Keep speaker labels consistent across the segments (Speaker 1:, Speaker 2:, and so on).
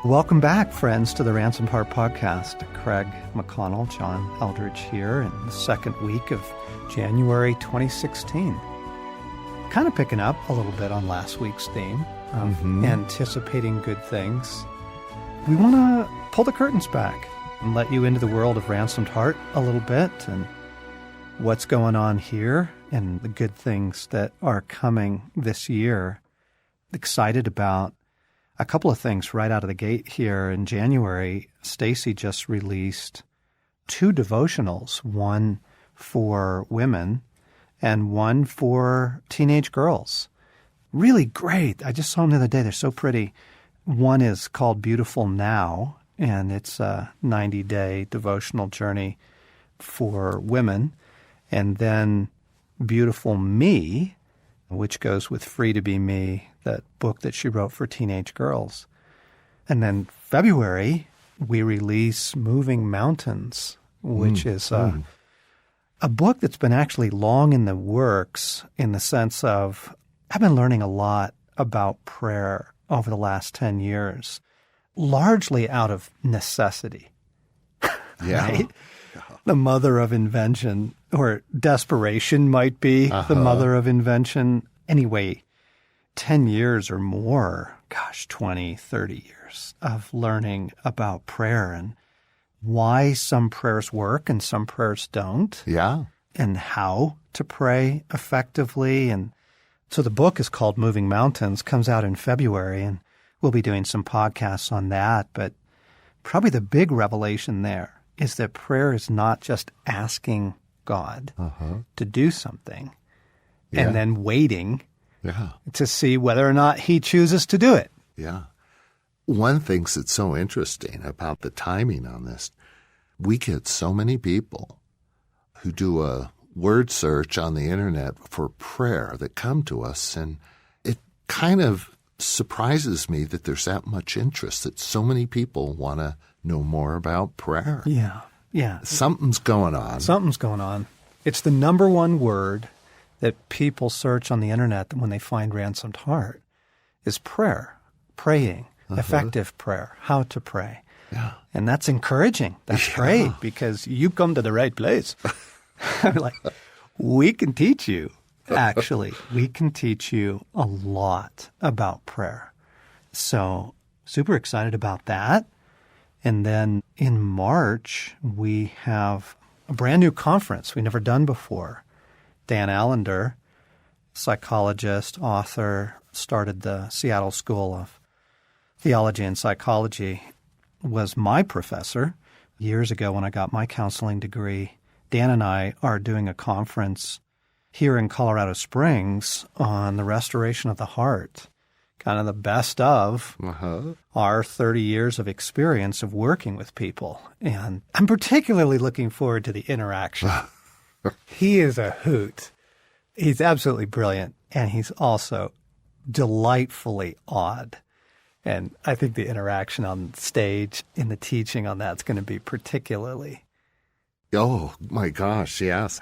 Speaker 1: Welcome back, friends, to the Ransomed Heart Podcast. Craig McConnell, John Eldredge here in the second week of January 2016. Kind of picking up a little bit on last week's theme of anticipating good things. We want to pull the curtains back and let you into the world of Ransomed Heart a little bit and what's going on here and the good things that are coming this year. Excited about a couple of things right out of the gate here. In January, Stacy just released 2 devotionals, one for women and one for teenage girls. Really great. I just saw them the other day. They're so pretty. One is called Beautiful Now, and it's a 90-day devotional journey for women. And then Beautiful Me, which goes with Free to Be Me, that book that she wrote for teenage girls. And then February, we release Moving Mountains, which is a book that's been actually long in the works in the sense of I've been learning a lot about prayer over the last 10 years, largely out of necessity.
Speaker 2: Yeah.
Speaker 1: Right? The mother of invention, or desperation might be the mother of invention. Anyway, 10 years or more, 20, 30 years of learning about prayer and why some prayers work and some prayers don't.
Speaker 2: Yeah.
Speaker 1: And how to pray effectively. And so the book is called Moving Mountains, comes out in February, and we'll be doing some podcasts on that. But probably the big revelation there is that prayer is not just asking God to do something and then waiting to see whether or not he chooses to do it.
Speaker 2: Yeah. One thing that's so interesting about the timing on this, we get so many people who do a word search on the internet for prayer that come to us, and it kind of surprises me that there's that much interest, that so many people want to know more about prayer.
Speaker 1: Yeah.
Speaker 2: Something's going on.
Speaker 1: Something's going on. It's the number one word that people search on the internet when they find Ransomed Heart is prayer, praying, effective prayer, how to pray.
Speaker 2: Yeah.
Speaker 1: And that's encouraging. That's great because you come to the right place. Like, we can teach you, actually. We can teach you a lot about prayer. So super excited about that. And then in March, we have a brand new conference we've never done before. Dan Allender, psychologist, author, started the Seattle School of Theology and Psychology, was my professor years ago when I got my counseling degree. Dan and I are doing a conference here in Colorado Springs on the restoration of the heart, kind of the best of our 30 years of experience of working with people. And I'm particularly looking forward to the interaction. He is a hoot. He's absolutely brilliant, and he's also delightfully odd. And I think the interaction on stage in the teaching on that's going to be particularly.
Speaker 2: Oh, my gosh, yes.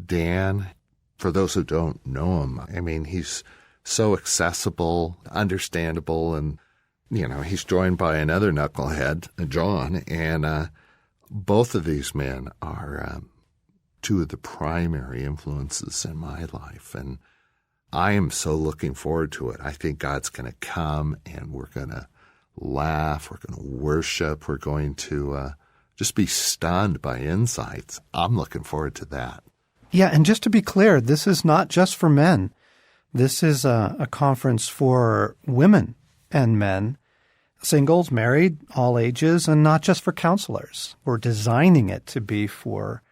Speaker 2: Dan, for those who don't know him, I mean, he's so accessible, understandable, and, you know, he's joined by another knucklehead, John, and both of these men are 2 of the primary influences in my life, and I am so looking forward to it. I think God's going to come, and we're going to laugh, we're going to worship, we're going to just be stunned by insights. I'm looking forward to that.
Speaker 1: Yeah, and just to be clear, this is not just for men. This is a conference for women and men, singles, married, all ages, and not just for counselors. We're designing it to be for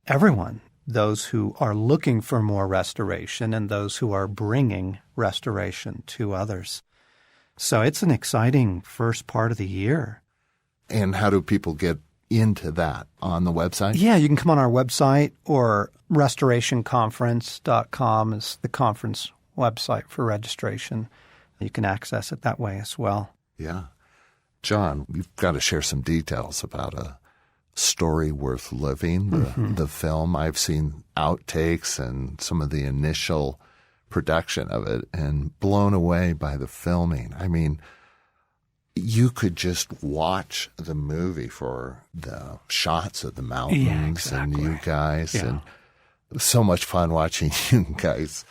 Speaker 1: everyone, those who are looking for more restoration and those who are bringing restoration to others. So it's an exciting first part of the year.
Speaker 2: And how do people get into that? On the website?
Speaker 1: Yeah, you can come on our website, or restorationconference.com is the conference website for registration. You can access it that way as well.
Speaker 2: Yeah. John, we've got to share some details about a story worth living, the film. I've seen outtakes and some of the initial production of it and blown away by the filming. I mean, you could just watch the movie for the shots of the mountains and you guys.
Speaker 1: Yeah.
Speaker 2: And it was so much fun watching you guys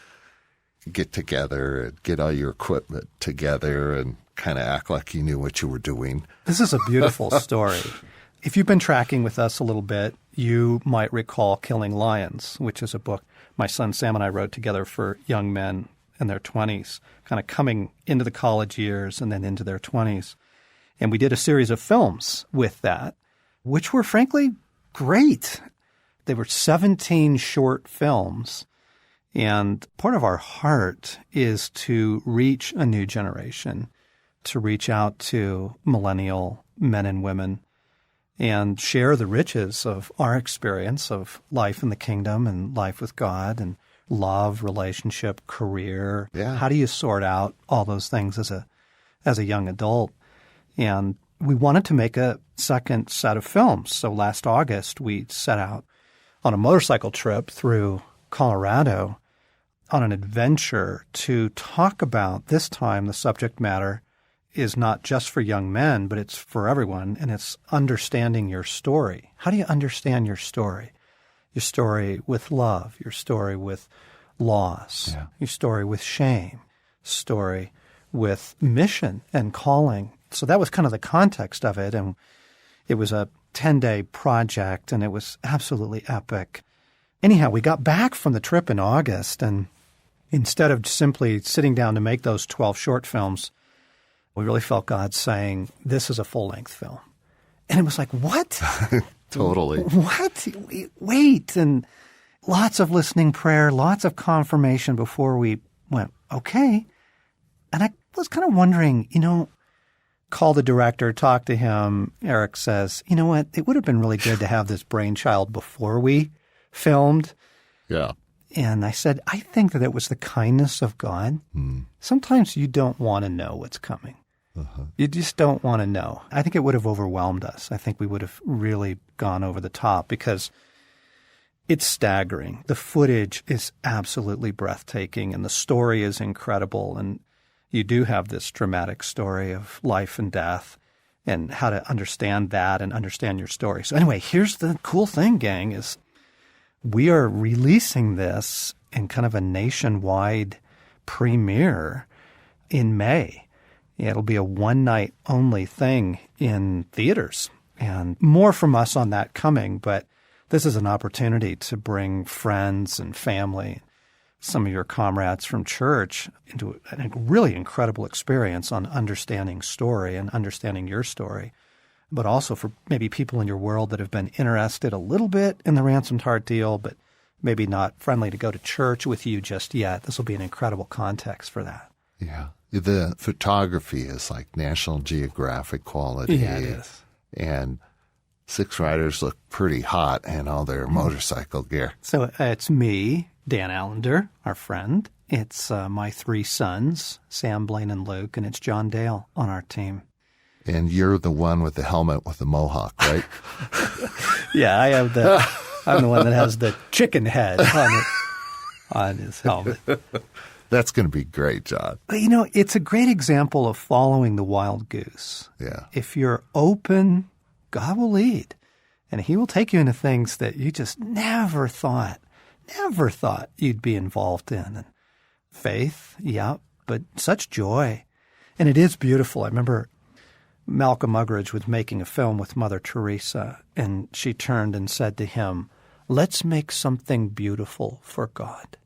Speaker 2: get together and get all your equipment together and kind of act like you knew what you were doing.
Speaker 1: This is a beautiful story. If you've been tracking with us a little bit, you might recall Killing Lions, which is a book my son Sam and I wrote together for young men in their 20s, kind of coming into the college years and then into their 20s. And we did a series of films with that, which were frankly great. They were 17 short films. And part of our heart is to reach a new generation, to reach out to millennial men and women and share the riches of our experience of life in the kingdom and life with God and love, relationship, career.
Speaker 2: Yeah.
Speaker 1: How do you sort out all those things as a young adult? And we wanted to make a second set of films. So last August, we set out on a motorcycle trip through Colorado on an adventure to talk about, this time the subject matter is not just for young men, but it's for everyone, and it's understanding your story. How do you understand your story? Your story with love, your story with loss, your story with shame, story with mission and calling. So that was kind of the context of it, and it was a 10-day project, and it was absolutely epic. Anyhow, we got back from the trip in August, and instead of simply sitting down to make those 12 short films, we really felt God saying, this is a full-length film. And it was like, what?
Speaker 2: Totally.
Speaker 1: What? Wait. And lots of listening prayer, lots of confirmation before we went, okay. And I was kind of wondering, call the director, talk to him. Eric says, you know what? It would have been really good to have this brainchild before we filmed.
Speaker 2: Yeah.
Speaker 1: And I said, I think that it was the kindness of God. Sometimes you don't want to know what's coming. You just don't want to know. I think it would have overwhelmed us. I think we would have really gone over the top because it's staggering. The footage is absolutely breathtaking and the story is incredible. And you do have this dramatic story of life and death and how to understand that and understand your story. So anyway, here's the cool thing, gang, is we are releasing this in kind of a nationwide premiere in May. It'll be a one-night only thing in theaters, and more from us on that coming, but this is an opportunity to bring friends and family, some of your comrades from church, into a really incredible experience on understanding story and understanding your story, but also for maybe people in your world that have been interested a little bit in the Ransomed Heart deal, but maybe not friendly to go to church with you just yet. This will be an incredible context for that.
Speaker 2: Yeah. The photography is like National Geographic quality.
Speaker 1: Yeah, it is.
Speaker 2: And 6 riders look pretty hot in all their motorcycle gear.
Speaker 1: So it's me, Dan Allender, our friend. It's my 3 sons, Sam, Blaine, and Luke, and it's John Dale on our team.
Speaker 2: And you're the one with the helmet with the mohawk, right?
Speaker 1: Yeah, I'm the one that has the chicken head on his helmet.
Speaker 2: That's going to be great, John.
Speaker 1: But, it's a great example of following the wild goose.
Speaker 2: Yeah.
Speaker 1: If you're open, God will lead. And he will take you into things that you just never thought you'd be involved in. And faith, yeah, but such joy. And it is beautiful. I remember Malcolm Muggeridge was making a film with Mother Teresa, and she turned and said to him, let's make something beautiful for God.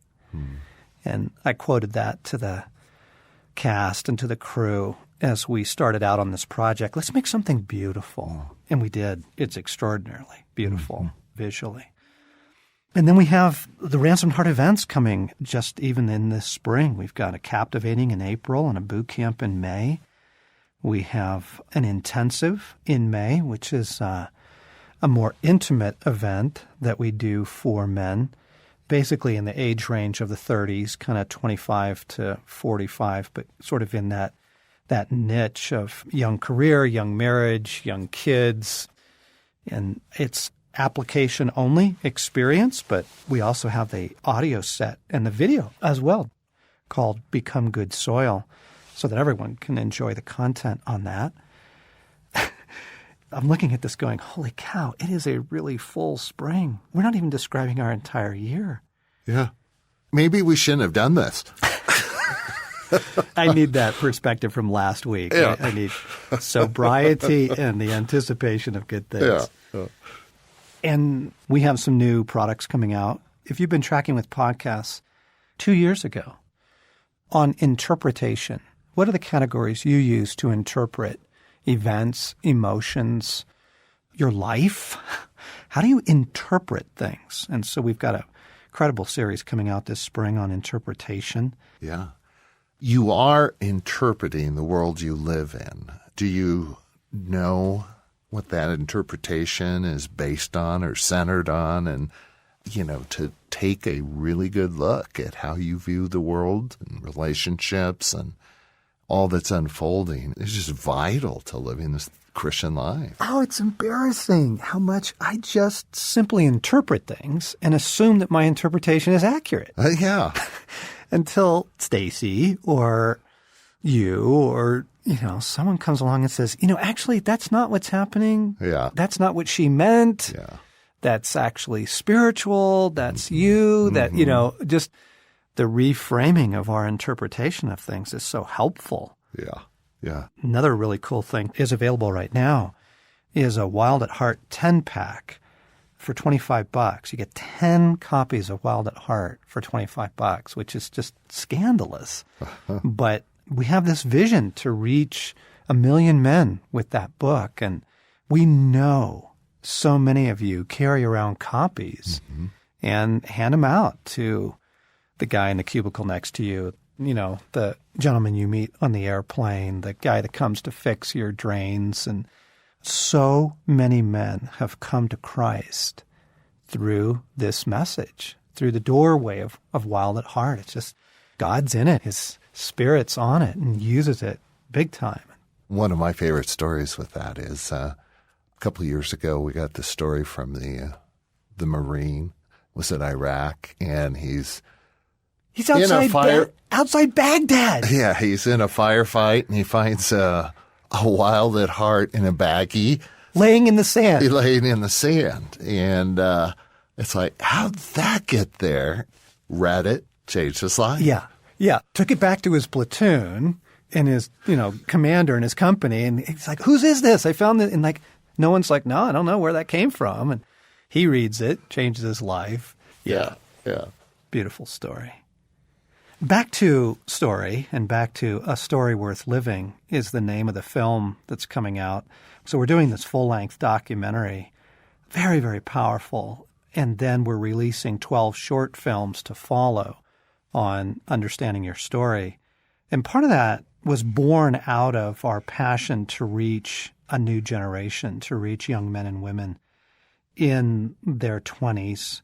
Speaker 1: And I quoted that to the cast and to the crew as we started out on this project. Let's make something beautiful. And we did. It's extraordinarily beautiful visually. And then we have the Ransomed Heart events coming just even in this spring. We've got a Captivating in April and a boot camp in May. We have an intensive in May, which is a more intimate event that we do for men, basically in the age range of the 30s, kind of 25 to 45, but sort of in that niche of young career, young marriage, young kids. And it's application-only experience, but we also have the audio set and the video as well called Become Good Soil so that everyone can enjoy the content on that. I'm looking at this going, holy cow, it is a really full spring. We're not even describing our entire year.
Speaker 2: Yeah. Maybe we shouldn't have done this.
Speaker 1: I need that perspective from last week.
Speaker 2: Yeah.
Speaker 1: I need sobriety and the anticipation of good things.
Speaker 2: Yeah.
Speaker 1: And we have some new products coming out. If you've been tracking with podcasts 2 years ago on interpretation, what are the categories you use to interpret events, emotions, your life? How do you interpret things? And so we've got a incredible series coming out this spring on interpretation.
Speaker 2: Yeah. You are interpreting the world you live in. Do you know what that interpretation is based on or centered on? And, to take a really good look at how you view the world and relationships and all that's unfolding is just vital to living this Christian life.
Speaker 1: Oh, it's embarrassing how much I just simply interpret things and assume that my interpretation is accurate.
Speaker 2: Yeah.
Speaker 1: Until Stacy or you or, someone comes along and says, actually, that's not what's happening.
Speaker 2: Yeah.
Speaker 1: That's not what she meant.
Speaker 2: Yeah.
Speaker 1: That's actually spiritual. That's you. That, just the reframing of our interpretation of things is so helpful.
Speaker 2: Yeah. Yeah.
Speaker 1: Another really cool thing is available right now is a Wild at Heart 10-pack for $25. You get 10 copies of Wild at Heart for $25, which is just scandalous. But we have this vision to reach 1 million men with that book. And we know so many of you carry around copies and hand them out to the guy in the cubicle next to you, the gentleman you meet on the airplane, the guy that comes to fix your drains. And so many men have come to Christ through this message, through the doorway of Wild at Heart. It's just God's in it. His Spirit's on it and uses it big time.
Speaker 2: One of my favorite stories with that is a couple of years ago, we got this story from the Marine, was in Iraq, and he's
Speaker 1: outside outside Baghdad.
Speaker 2: Yeah, he's in a firefight, and he finds a Wild at Heart in a baggie.
Speaker 1: Laying in the sand.
Speaker 2: He laying in the sand. And it's like, how'd that get there? Read it, changed his life.
Speaker 1: Yeah. Yeah. Took it back to his platoon and his, commander and his company. And he's like, whose is this? I found it. And no one's like, no, I don't know where that came from. And he reads it, changes his life.
Speaker 2: Yeah. Yeah.
Speaker 1: Beautiful story. Back to Story and back to A Story Worth Living is the name of the film that's coming out. So we're doing this full-length documentary, very, very powerful. And then we're releasing 12 short films to follow on understanding your story. And part of that was born out of our passion to reach a new generation, to reach young men and women in their 20s.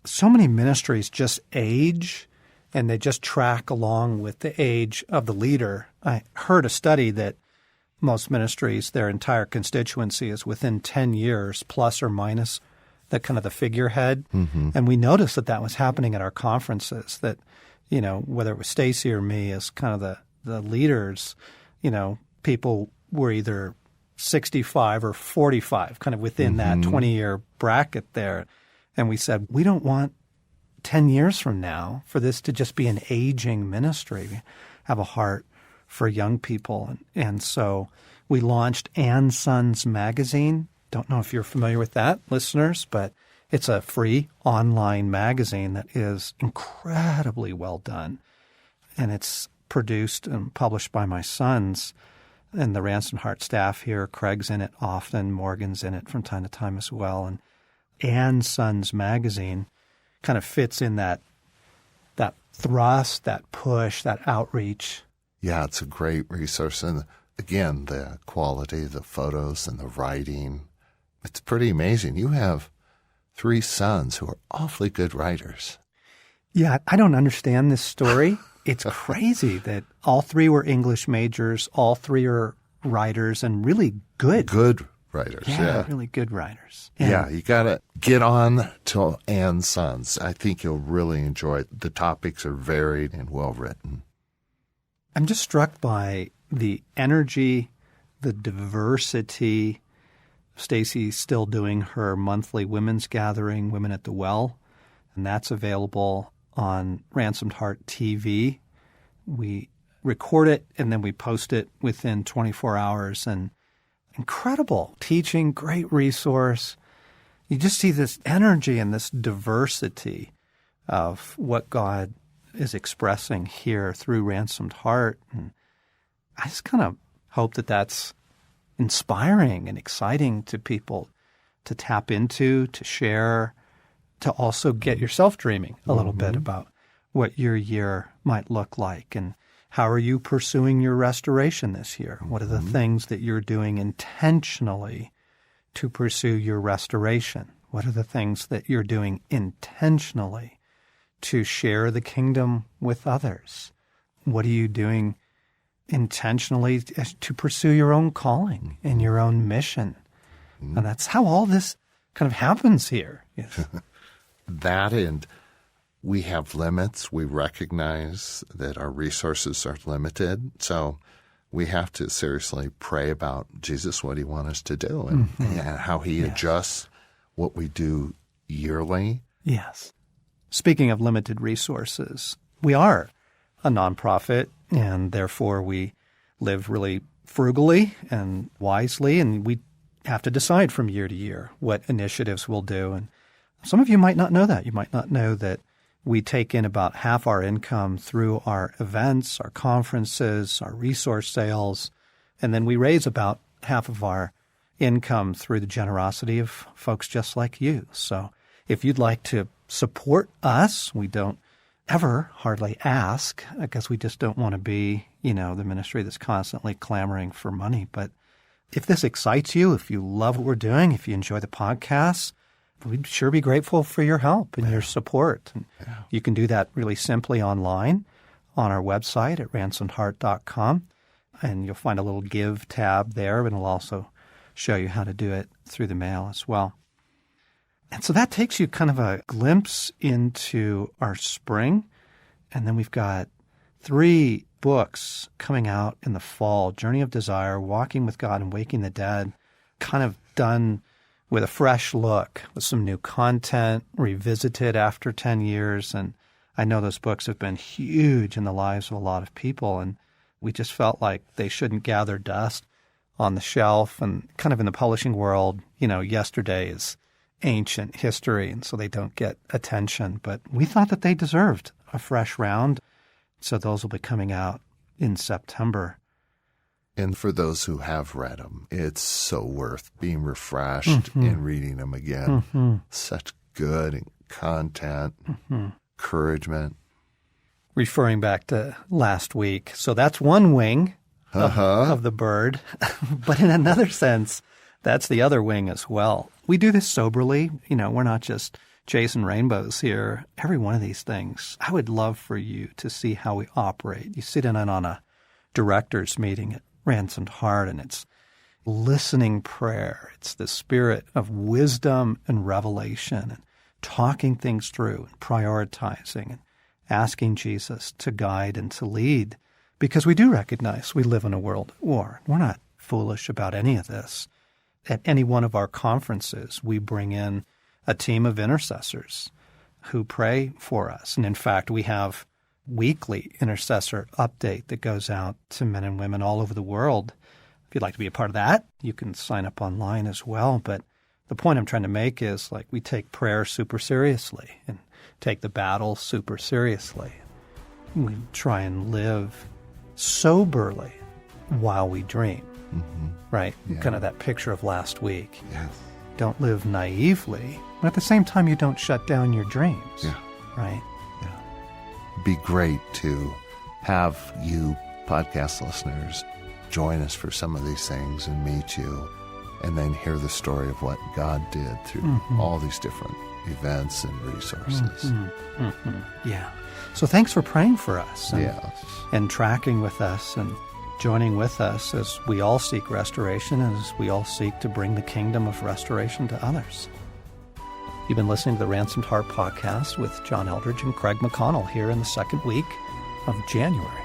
Speaker 1: So many ministries just age, and they just track along with the age of the leader. I heard a study that most ministries, their entire constituency is within 10 years, plus or minus the kind of the figurehead. And we noticed that was happening at our conferences, that, whether it was Stacy or me as kind of the leaders, people were either 65 or 45, kind of within that 20-year bracket there. And we said, we don't want 10 years from now for this to just be an aging ministry. We have a heart for young people. And so we launched & Sons Magazine. Don't know if you're familiar with that, listeners, but it's a free online magazine that is incredibly well done. And it's produced and published by my sons and the Ransomed Heart staff here. Craig's in it often. Morgan's in it from time to time as well. And & Sons Magazine kind of fits in that thrust, that push, that outreach.
Speaker 2: Yeah, it's a great resource. And again, the quality, the photos and the writing, it's pretty amazing. You have 3 sons who are awfully good writers.
Speaker 1: Yeah, I don't understand this story. It's crazy that all 3 were English majors, all 3 are writers, and really good.
Speaker 2: Good writers, yeah.
Speaker 1: Really good writers.
Speaker 2: Yeah, you got to get on to & Sons. I think you'll really enjoy it. The topics are varied and well written.
Speaker 1: I'm just struck by the energy, the diversity, Stacy's still doing her monthly women's gathering, Women at the Well, and that's available on Ransomed Heart TV. We record it and then we post it within 24 hours. And incredible teaching, great resource. You just see this energy and this diversity of what God is expressing here through Ransomed Heart. And I just kind of hope that that's inspiring and exciting to people to tap into, to share, to also get yourself dreaming a little bit about what your year might look like and how are you pursuing your restoration this year? What are the things that you're doing intentionally to pursue your restoration? What are the things that you're doing intentionally to share the kingdom with others? What are you doing intentionally to pursue your own calling and your own mission? And that's how all this kind of happens here. Yes.
Speaker 2: That, and we have limits. We recognize that our resources are limited. So we have to seriously pray about Jesus, what he wants us to do, and how he adjusts what we do yearly.
Speaker 1: Yes. Speaking of limited resources, we are a nonprofit, and therefore we live really frugally and wisely, and we have to decide from year to year what initiatives we'll do. And some of you might not know that. You might not know that we take in about half our income through our events, our conferences, our resource sales, and then we raise about half of our income through the generosity of folks just like you. So if you'd like to support us, we don't ever hardly ask, because we just don't want to be, the ministry that's constantly clamoring for money. But if this excites you, if you love what we're doing, if you enjoy the podcasts, we'd sure be grateful for your help and your support. And you can do that really simply online on our website at ransomedheart.com, and you'll find a little Give tab there, and it'll also show you how to do it through the mail as well. And so that takes you kind of a glimpse into our spring. And then we've got 3 books coming out in the fall: Journey of Desire, Walking with God, and Waking the Dead, kind of done with a fresh look, with some new content, revisited after 10 years. And I know those books have been huge in the lives of a lot of people, and we just felt like they shouldn't gather dust on the shelf. And kind of in the publishing world, yesterday is ancient history, and so they don't get attention. But we thought that they deserved a fresh round, so those will be coming out in September.
Speaker 2: And for those who have read them, it's so worth being refreshed and reading them again. Such good content, encouragement.
Speaker 1: Referring back to last week, so that's one wing of the bird. But in another sense, that's the other wing as well. We do this soberly. We're not just chasing rainbows here. Every one of these things, I would love for you to see how we operate. You sit in on a director's meeting at Ransomed Heart, and it's listening prayer. It's the spirit of wisdom and revelation and talking things through and prioritizing and asking Jesus to guide and to lead, because we do recognize we live in a world at war. We're not foolish about any of this. At any one of our conferences, we bring in a team of intercessors who pray for us. And in fact, we have weekly intercessor update that goes out to men and women all over the world. If you'd like to be a part of that, you can sign up online as well. But the point I'm trying to make is, we take prayer super seriously and take the battle super seriously. We try and live soberly while we dream, right? Yeah. Kind of that picture of last week.
Speaker 2: Yes.
Speaker 1: Don't live naively, but at the same time, you don't shut down your dreams, right?
Speaker 2: Be great to have you podcast listeners join us for some of these things and meet you, and then hear the story of what God did through all these different events and resources.
Speaker 1: Yeah. So thanks for praying for us and tracking with us and joining with us as we all seek restoration, as we all seek to bring the kingdom of restoration to others. You've been listening to the Ransomed Heart podcast with John Eldredge and Craig McConnell here in the second week of January.